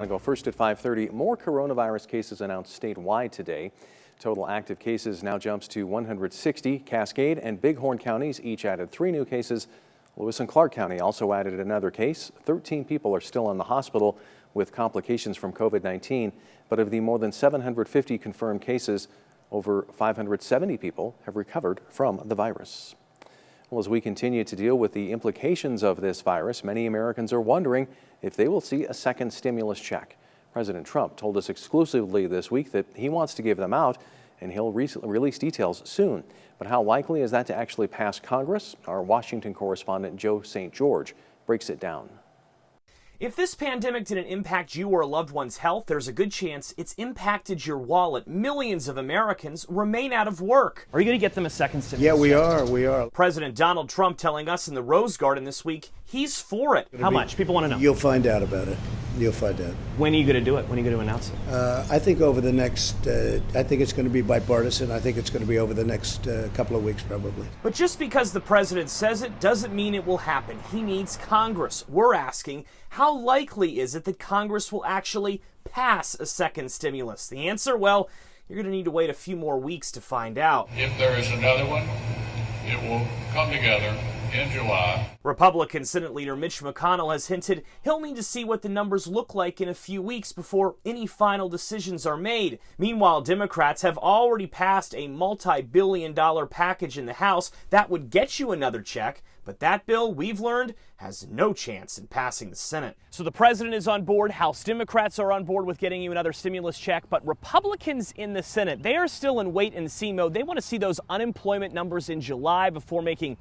I'll go first at 5:30. More coronavirus cases announced statewide today. Total active cases now jumps to 160. Cascade and Bighorn counties each added 3 new cases. Lewis and Clark County also added another case. 13 people are still in the hospital with complications from COVID-19. But of the more than 750 confirmed cases, over 570 people have recovered from the virus. Well, as we continue to deal with the implications of this virus, many Americans are wondering if they will see a second stimulus check. President Trump told us exclusively this week that he wants to give them out, and he'll release details soon. But how likely is that to actually pass Congress? Our Washington correspondent Joe St. George breaks it down. If this pandemic didn't impact you or a loved one's health, there's a good chance it's impacted your wallet. Millions of Americans remain out of work. Are you going to get them a second stimulus? Yeah, we are. President Donald Trump telling us in the Rose Garden this week he's for it. How much? People want to know. You'll find out about it. You'll find out. When are you going to do it? When are you going to announce it? I think over the next, I think it's going to be bipartisan. I think it's going to be over the next couple of weeks probably. But just because the president says it doesn't mean it will happen. He needs Congress. We're asking, how likely is it that Congress will actually pass a second stimulus? The answer, well, you're going to need to wait a few more weeks to find out. If there is another one, it will come together in July. Republican Senate Leader Mitch McConnell has hinted he'll need to see what the numbers look like in a few weeks before any final decisions are made. Meanwhile, Democrats have already passed a multi-billion-dollar package in the House that would get you another check. But that bill, we've learned, has no chance in passing the Senate. So the president is on board. House Democrats are on board with getting you another stimulus check. But Republicans in the Senate, they are still in wait-and-see mode. They want to see those unemployment numbers in July before making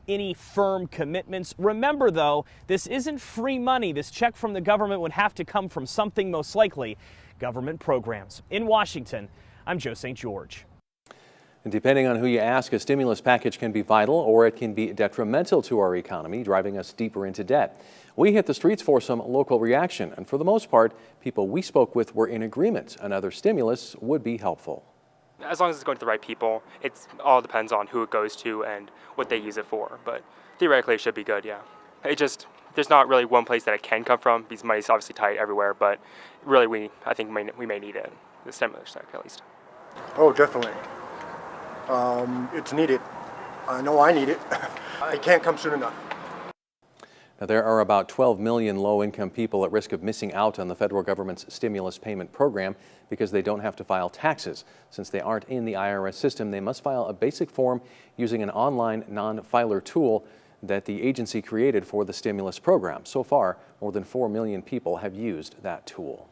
any firm commitments. Remember, though, this isn't free money. This check from the government would have to come from something, most likely government programs. In Washington, I'm Joe St. George. And depending on who you ask, a stimulus package can be vital or it can be detrimental to our economy, driving us deeper into debt. We hit the streets for some local reaction, and for the most part, people we spoke with were in agreement. Another stimulus would be helpful. As long as it's going to the right people, it all depends on who it goes to and what they use it for. But theoretically, it should be good, yeah. There's not really one place that it can come from because money's obviously tight everywhere, but really I think we may need it, the stimulus check at least. Oh, definitely. It's needed. I know I need it. It can't come soon enough. Now, there are about 12 million low-income people at risk of missing out on the federal government's stimulus payment program because they don't have to file taxes. Since they aren't in the IRS system, they must file a basic form using an online non-filer tool that the agency created for the stimulus program. So far, more than 4 million people have used that tool.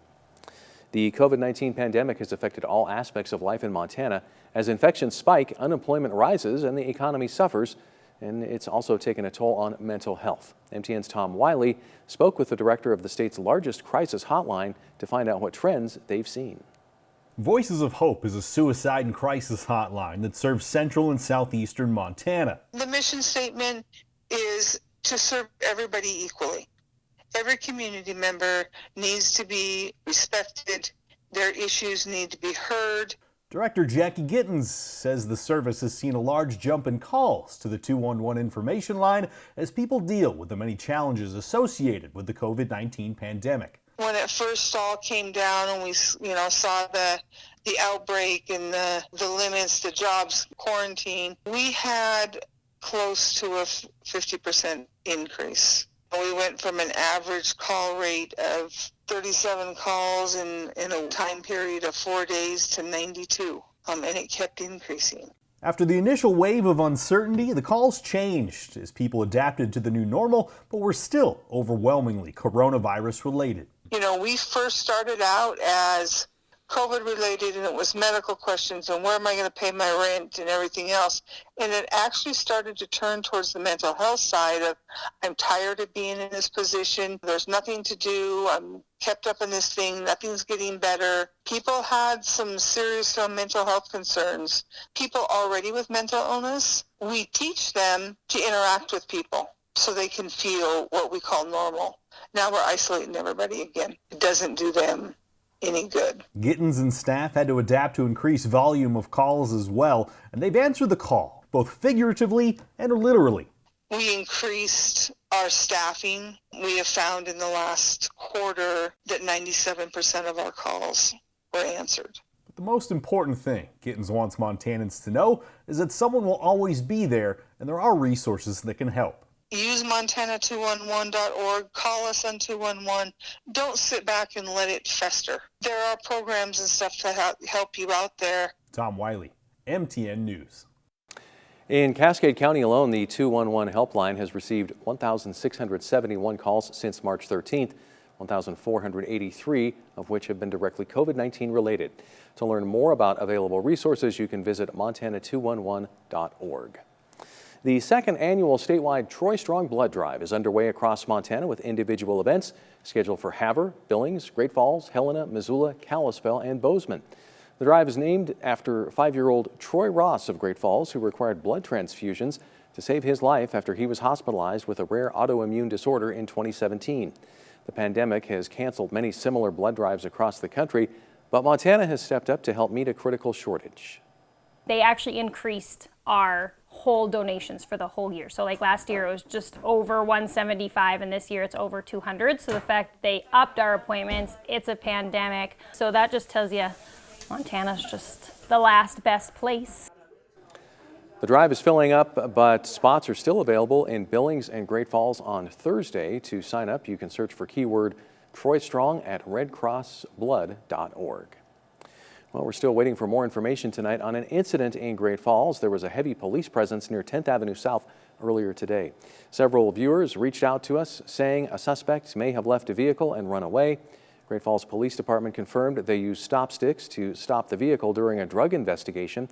The COVID-19 pandemic has affected all aspects of life in Montana. As infections spike, unemployment rises, and the economy suffers. And it's also taken a toll on mental health. MTN's Tom Wiley spoke with the director of the state's largest crisis hotline to find out what trends they've seen. Voices of Hope is a suicide and crisis hotline that serves central and southeastern Montana. The mission statement is to serve everybody equally. Every community member needs to be respected. Their issues need to be heard. Director Jackie Gittens says the service has seen a large jump in calls to the 211 information line as people deal with the many challenges associated with the COVID-19 pandemic. When it first all came down and we saw the outbreak and the limits, the jobs quarantine, we had close to a 50% increase. We went from an average call rate of 37 calls in a time period of 4 days to 92, and it kept increasing. After the initial wave of uncertainty, the calls changed as people adapted to the new normal, but were still overwhelmingly coronavirus related. We first started out as COVID related, and it was medical questions and where am I going to pay my rent and everything else. And it actually started to turn towards the mental health side of, I'm tired of being in this position. There's nothing to do. I'm kept up in this thing. Nothing's getting better. People had some serious mental health concerns. People already with mental illness, we teach them to interact with people so they can feel what we call normal. Now we're isolating everybody again. It doesn't do them any good. Gittens and staff had to adapt to increase volume of calls as well, and they've answered the call, both figuratively and literally. We increased our staffing. We have found in the last quarter that 97% of our calls were answered. But the most important thing Gittins wants Montanans to know is that someone will always be there, and there are resources that can help. Use Montana211.org. Call us on 211. Don't sit back and let it fester. There are programs and stuff that help you out there. Tom Wiley, MTN News. In Cascade County alone, the 211 helpline has received 1,671 calls since March 13th, 1,483 of which have been directly COVID-19 related. To learn more about available resources, you can visit montana211.org. The second annual statewide TROYSTRONG blood drive is underway across Montana with individual events scheduled for Havre, Billings, Great Falls, Helena, Missoula, Kalispell, and Bozeman. The drive is named after 5-year-old Troy Ross of Great Falls, who required blood transfusions to save his life after he was hospitalized with a rare autoimmune disorder in 2017. The pandemic has canceled many similar blood drives across the country, but Montana has stepped up to help meet a critical shortage. They actually increased our whole donations for the whole year. So like last year it was just over 175 and this year it's over 200. So the fact that they upped our appointments, it's a pandemic. So that just tells you Montana's just the last best place. The drive is filling up, but spots are still available in Billings and Great Falls on Thursday. To sign up, you can search for keyword TROYSTRONG at redcrossblood.org. Well, we're still waiting for more information tonight on an incident in Great Falls. There was a heavy police presence near 10th Avenue South earlier today. Several viewers reached out to us saying a suspect may have left a vehicle and run away. Great Falls Police Department confirmed they used stop sticks to stop the vehicle during a drug investigation.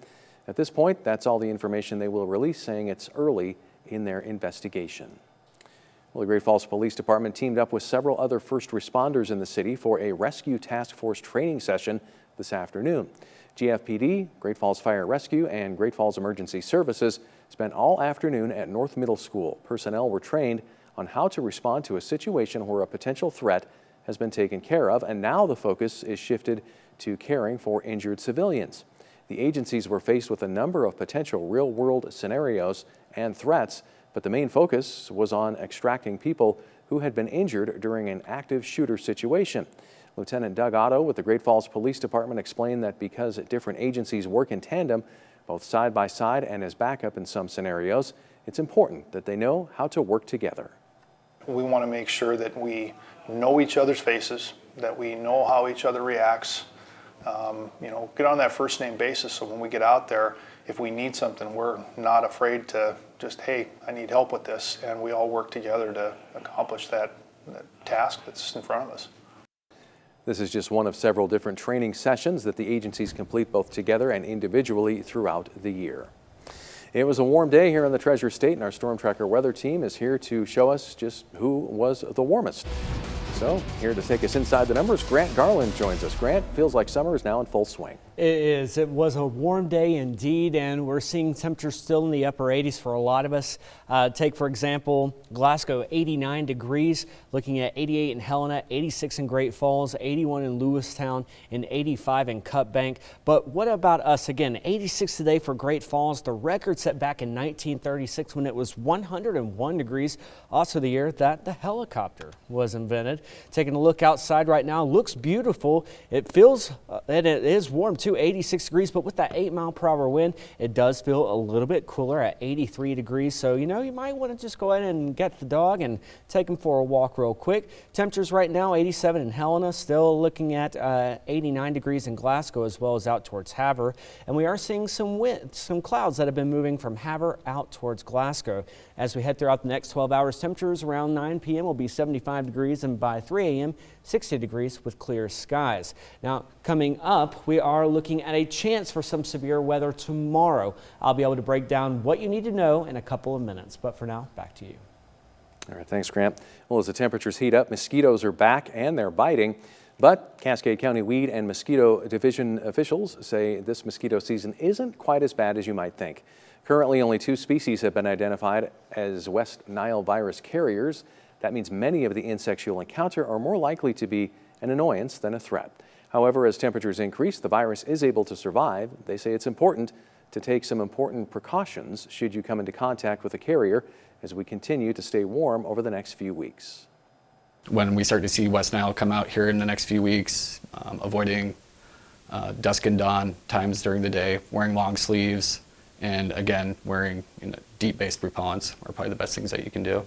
At this point, that's all the information they will release, saying it's early in their investigation. Well, the Great Falls Police Department teamed up with several other first responders in the city for a rescue task force training session this afternoon. GFPD, Great Falls Fire Rescue, and Great Falls Emergency Services spent all afternoon at North Middle School. Personnel were trained on how to respond to a situation where a potential threat has been taken care of, and now the focus is shifted to caring for injured civilians. The agencies were faced with a number of potential real-world scenarios and threats, but the main focus was on extracting people who had been injured during an active shooter situation. Lieutenant Doug Otto with the Great Falls Police Department explained that because different agencies work in tandem, both side by side and as backup in some scenarios, it's important that they know how to work together. We want to make sure that we know each other's faces, that we know how each other reacts, get on that first name basis so when we get out there, if we need something, we're not afraid to just, hey, I need help with this, and we all work together to accomplish that task that's in front of us. This is just one of several different training sessions that the agencies complete both together and individually throughout the year. It was a warm day here in the Treasure State, and our Storm Tracker weather team is here to show us just who was the warmest. So, here to take us inside the numbers, Grant Garland joins us. Grant, feels like summer is now in full swing. It is. It was a warm day indeed, and we're seeing temperatures still in the upper 80s for a lot of us. Take, for example, Glasgow, 89 degrees, looking at 88 in Helena, 86 in Great Falls, 81 in Lewistown, and 85 in Cut Bank. But what about us? Again, 86 today for Great Falls, the record set back in 1936 when it was 101 degrees. Also the year that the helicopter was invented. Taking a look outside right now, looks beautiful. It feels, and it is warm too, 86 degrees, but with that 8-mile-per-hour wind, it does feel a little bit cooler at 83 degrees. So, you might want to just go ahead and get the dog and take him for a walk real quick. Temperatures right now, 87 in Helena, still looking at 89 degrees in Glasgow as well as out towards Havre. And we are seeing some clouds that have been moving from Havre out towards Glasgow. As we head throughout the next 12 hours, temperatures around 9 p.m. will be 75 degrees, and by 3 a.m., 60 degrees with clear skies. Now, coming up, we are looking at a chance for some severe weather tomorrow. I'll be able to break down what you need to know in a couple of minutes. But for now, back to you. All right, thanks, Grant. Well, as the temperatures heat up, mosquitoes are back and they're biting. But Cascade County Weed and Mosquito Division officials say this mosquito season isn't quite as bad as you might think. Currently, only 2 species have been identified as West Nile virus carriers. That means many of the insects you'll encounter are more likely to be an annoyance than a threat. However, as temperatures increase, the virus is able to survive. They say it's important to take some important precautions should you come into contact with a carrier, as we continue to stay warm over the next few weeks. When we start to see West Nile come out here in the next few weeks, avoiding dusk and dawn times during the day, wearing long sleeves, and again, wearing DEET-based repellents are probably the best things that you can do.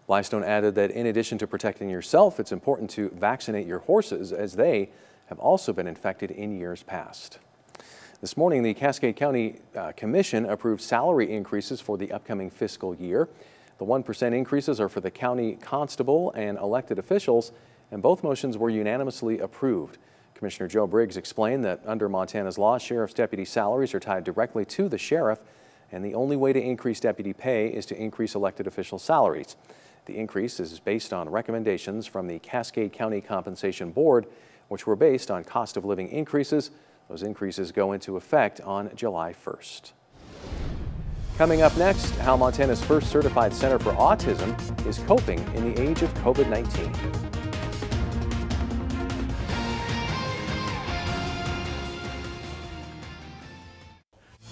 Blystone added that in addition to protecting yourself, it's important to vaccinate your horses, as they have also been infected in years past. This morning, the Cascade County Commission approved salary increases for the upcoming fiscal year. The 1% increases are for the county constable and elected officials, and both motions were unanimously approved. Commissioner Joe Briggs explained that under Montana's law, sheriff's deputy salaries are tied directly to the sheriff, and the only way to increase deputy pay is to increase elected official salaries. The increase is based on recommendations from the Cascade County Compensation Board, which were based on cost of living increases. Those increases go into effect on July 1st. Coming up next, how Montana's first certified center for autism is coping in the age of COVID-19.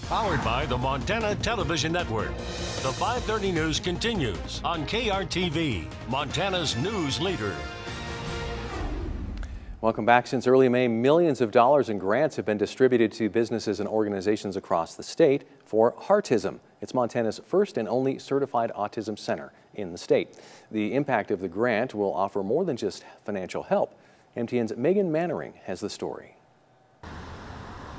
Powered by the Montana Television Network. The 5:30 news continues on KRTV, Montana's news leader. Welcome back. Since early May, millions of dollars in grants have been distributed to businesses and organizations across the state for Heartism. It's Montana's first and only certified autism center in the state. The impact of the grant will offer more than just financial help. MTN's Megan Mannering has the story.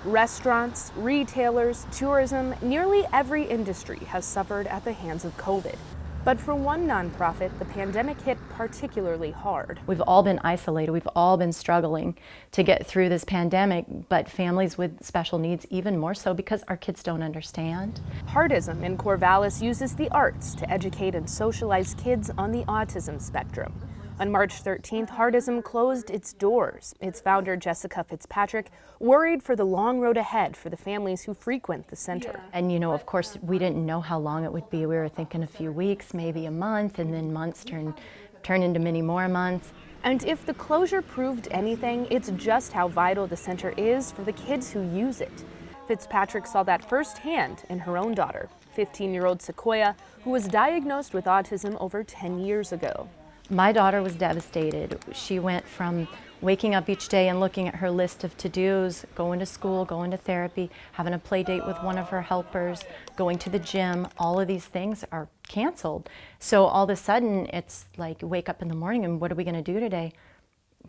Restaurants, retailers, tourism, nearly every industry has suffered at the hands of COVID. But for one nonprofit, the pandemic hit particularly hard. We've all been isolated. We've all been struggling to get through this pandemic, but families with special needs even more so because our kids don't understand. Heartism in Corvallis uses the arts to educate and socialize kids on the autism spectrum. On March 13th, Heartism closed its doors. Its founder, Jessica Fitzpatrick, worried for the long road ahead for the families who frequent the center. And you know, of course, we didn't know how long it would be. We were thinking a few weeks, maybe a month, and then months turn into many more months. And if the closure proved anything, it's just how vital the center is for the kids who use it. Fitzpatrick saw that firsthand in her own daughter, 15-year-old Sequoia, who was diagnosed with autism over 10 years ago. My daughter was devastated. She went from waking up each day and looking at her list of to-dos, going to school, going to therapy, having a play date with one of her helpers, going to the gym. All of these things are canceled. So all of a sudden, it's like wake up in the morning and what are we going to do today?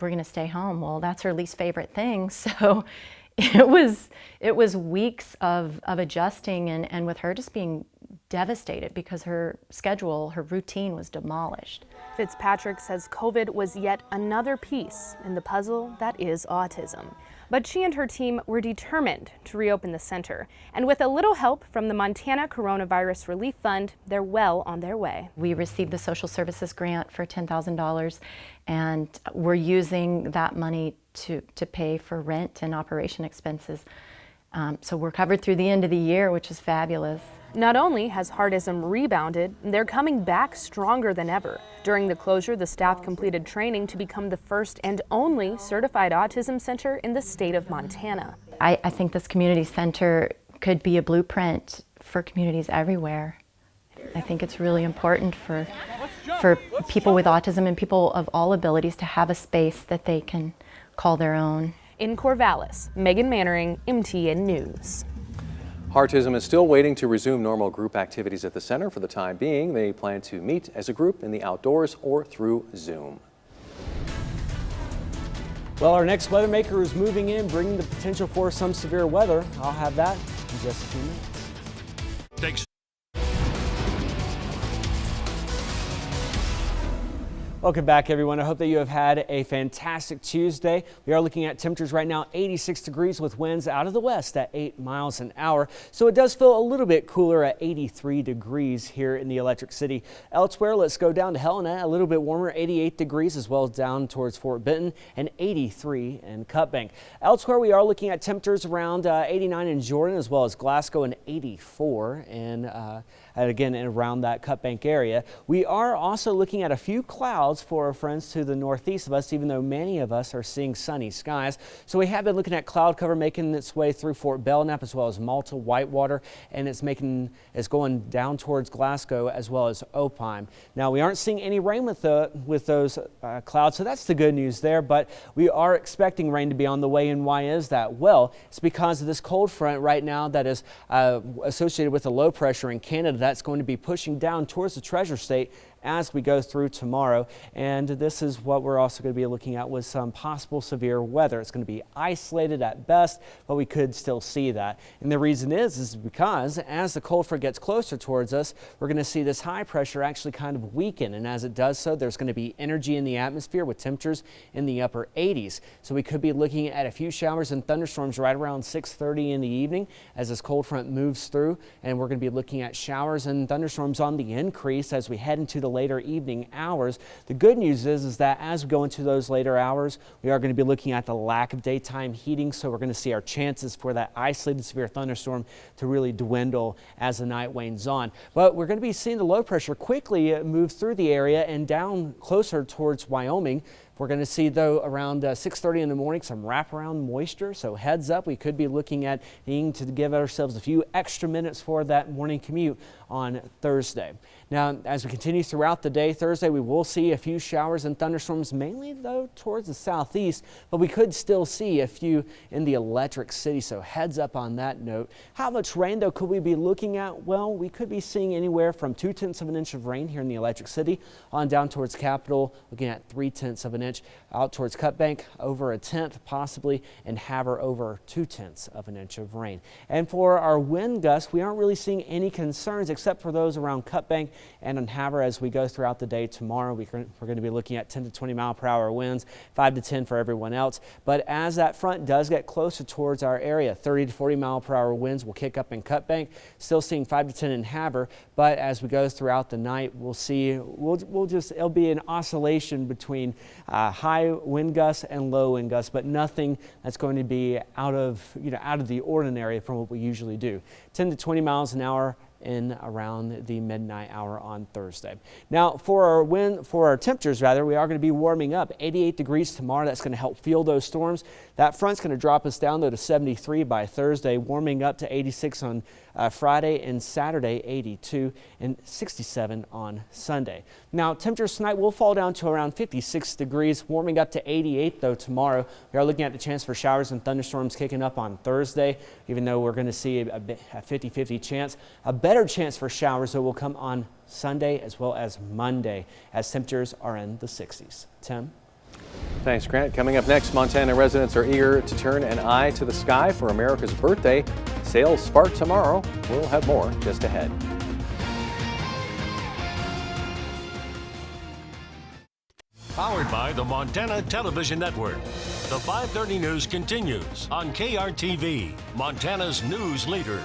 We're going to stay home. Well, that's her least favorite thing. So it was weeks of adjusting and with her just being devastated because her schedule, her routine was demolished. Fitzpatrick says COVID was yet another piece in the puzzle that is autism. But she and her team were determined to reopen the center. And with a little help from the Montana Coronavirus Relief Fund, they're well on their way. We received the social services grant for $10,000 and we're using that money to pay for rent and operation expenses. So we're covered through the end of the year, which is fabulous. Not only has Heartism rebounded, they're coming back stronger than ever. During the closure, the staff completed training to become the first and only certified autism center in the state of Montana. I think this community center could be a blueprint for communities everywhere. I think it's really important for people with autism and people of all abilities to have a space that they can call their own. In Corvallis, Megan Mannering, MTN News. Heartism is still waiting to resume normal group activities at the center. For the time being, they plan to meet as a group in the outdoors or through Zoom. Well, our next weather maker is moving in, bringing the potential for some severe weather. I'll have that in just a few minutes. Thanks. Welcome back, everyone. I hope that you have had a fantastic Tuesday. We are looking at temperatures right now, 86 degrees with winds out of the west at 8 miles an hour. So it does feel a little bit cooler at 83 degrees here in the Electric City. Elsewhere, let's go down to Helena, a little bit warmer, 88 degrees, as well as down towards Fort Benton and 83 in Cut Bank. Elsewhere, we are looking at temperatures around 89 in Jordan, as well as Glasgow, and 84 and again around that Cut Bank area. We are also looking at a few clouds clouds for our friends to the northeast of us, even though many of us are seeing sunny skies. So we have been looking at cloud cover making its way through Fort Belknap as well as Malta, Whitewater, and it's going down towards Glasgow as well as Opine. Now we aren't seeing any rain with those clouds, so that's the good news there, but we are expecting rain to be on the way. And why is that? Well, it's because of this cold front right now that is associated with the low pressure in Canada that's going to be pushing down towards the Treasure State as we go through tomorrow. And this is what we're also going to be looking at with some possible severe weather. It's going to be isolated at best, but we could still see that. And the reason is because as the cold front gets closer towards us, we're going to see this high pressure actually kind of weaken. And as it does so, there's going to be energy in the atmosphere with temperatures in the upper 80s. So we could be looking at a few showers and thunderstorms right around 6:30 in the evening as this cold front moves through. And we're going to be looking at showers and thunderstorms on the increase as we head into the later evening hours. The good news is that as we go into those later hours, we are going to be looking at the lack of daytime heating, so we're going to see our chances for that isolated severe thunderstorm to really dwindle as the night wanes on. But we're going to be seeing the low pressure quickly move through the area and down closer towards Wyoming. We're going to see, though, around 6:30 in the morning, some wraparound moisture. So heads up, we could be looking at needing to give ourselves a few extra minutes for that morning commute on Thursday. Now, as we continue throughout the day, Thursday, we will see a few showers and thunderstorms, mainly, though, towards the southeast, but we could still see a few in the Electric City. So heads up on that note. How much rain, though, could we be looking at? Well, we could be seeing anywhere from 0.2 of an inch of rain here in the Electric City on down towards Capitol, looking at 0.3 of an inch. Out towards Cut Bank, over 1/10 possibly, and Havre over 2/10 of an inch of rain. And for our wind gusts, we aren't really seeing any concerns except for those around Cut Bank and on Havre as we go throughout the day tomorrow. We're going to be looking at 10 to 20 mile per hour winds, 5 to 10 for everyone else. But as that front does get closer towards our area, 30 to 40 mile per hour winds will kick up in Cut Bank. Still seeing 5 to 10 in Havre, but as we go throughout the night, we'll see it'll be an oscillation between high wind gusts and low wind gusts, but nothing that's going to be out of the ordinary from what we usually do. 10 to 20 miles an hour in around the midnight hour on Thursday. Now for our temperatures we are going to be warming up. 88 degrees tomorrow. That's going to help fuel those storms. That front's going to drop us down though to 73 by Thursday, warming up to 86 on Friday and Saturday, 82 and 67 on Sunday. Now temperatures tonight will fall down to around 56 degrees, warming up to 88 though tomorrow. We are looking at the chance for showers and thunderstorms kicking up on Thursday, even though we're going to see a 50-50 chance. A better chance for showers though will come on Sunday as well as Monday as temperatures are in the 60s. Tim? Thanks, Grant. Coming up next, Montana residents are eager to turn an eye to the sky for America's birthday. Sales spark tomorrow. We'll have more just ahead. Powered by the Montana Television Network. The 530 News continues on KRTV, Montana's news leader.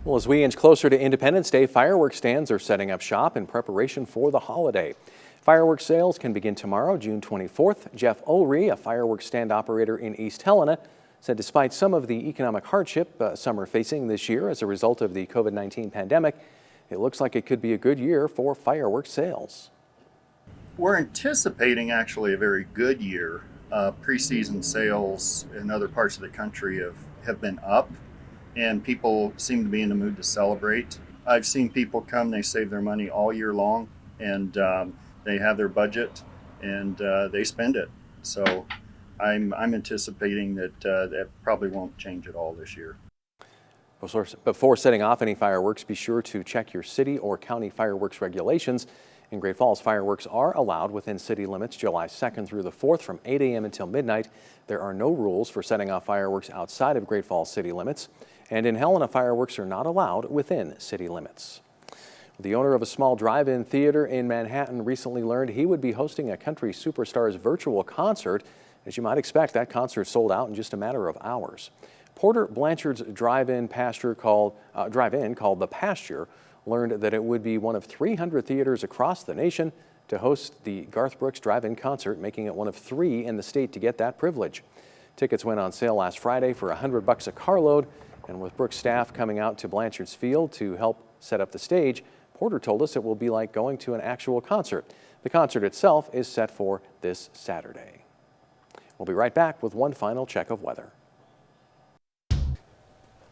Well, as we inch closer to Independence Day, fireworks stands are setting up shop in preparation for the holiday. Fireworks sales can begin tomorrow, June 24th. Jeff Ulrey, a fireworks stand operator in East Helena, said despite some of the economic hardship some are facing this year as a result of the COVID-19 pandemic, it looks like it could be a good year for fireworks sales. We're anticipating actually a very good year. Preseason sales in other parts of the country have been up, and people seem to be in the mood to celebrate. I've seen people come, they save their money all year long, and they have their budget and they spend it. So I'm anticipating that that probably won't change at all this year. Before setting off any fireworks, be sure to check your city or county fireworks regulations. In Great Falls, fireworks are allowed within city limits July 2nd through the 4th from 8 a.m. until midnight. There are no rules for setting off fireworks outside of Great Falls city limits. And in Helena, fireworks are not allowed within city limits. The owner of a small drive-in theater in Manhattan recently learned he would be hosting a country superstar's virtual concert. As you might expect, that concert sold out in just a matter of hours. Porter Blanchard's drive-in called The Pasture learned that it would be one of 300 theaters across the nation to host the Garth Brooks drive-in concert, making it one of 3 in the state to get that privilege. Tickets went on sale last Friday for $100 a carload, and with Brooks staff coming out to Blanchard's Field to help set up the stage, Porter told us it will be like going to an actual concert. The concert itself is set for this Saturday. We'll be right back with one final check of weather.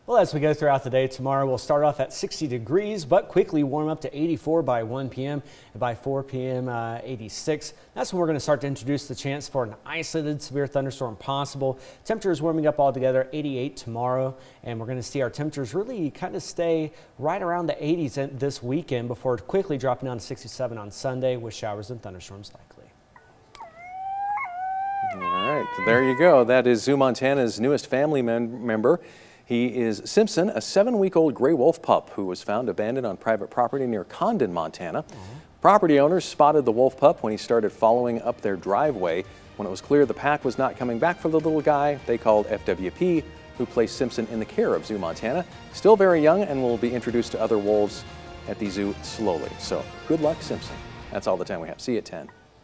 Well, as we go throughout the day, tomorrow we'll start off at 60 degrees, but quickly warm up to 84 by 1 p.m. and by 4 p.m. 86. That's when we're going to start to introduce the chance for an isolated severe thunderstorm possible. Temperatures warming up altogether, 88 tomorrow, and we're going to see our temperatures really kind of stay right around the 80s this weekend before quickly dropping down to 67 on Sunday with showers and thunderstorms likely. All right, so there you go. That is Zoo Montana's newest family member. He is Simpson, a 7-week-old gray wolf pup who was found abandoned on private property near Condon, Montana. Property owners spotted the wolf pup when he started following up their driveway. When it was clear the pack was not coming back for the little guy, they called FWP, who placed Simpson in the care of Zoo Montana. Still very young and will be introduced to other wolves at the zoo slowly. So good luck, Simpson. That's all the time we have. See you at 10.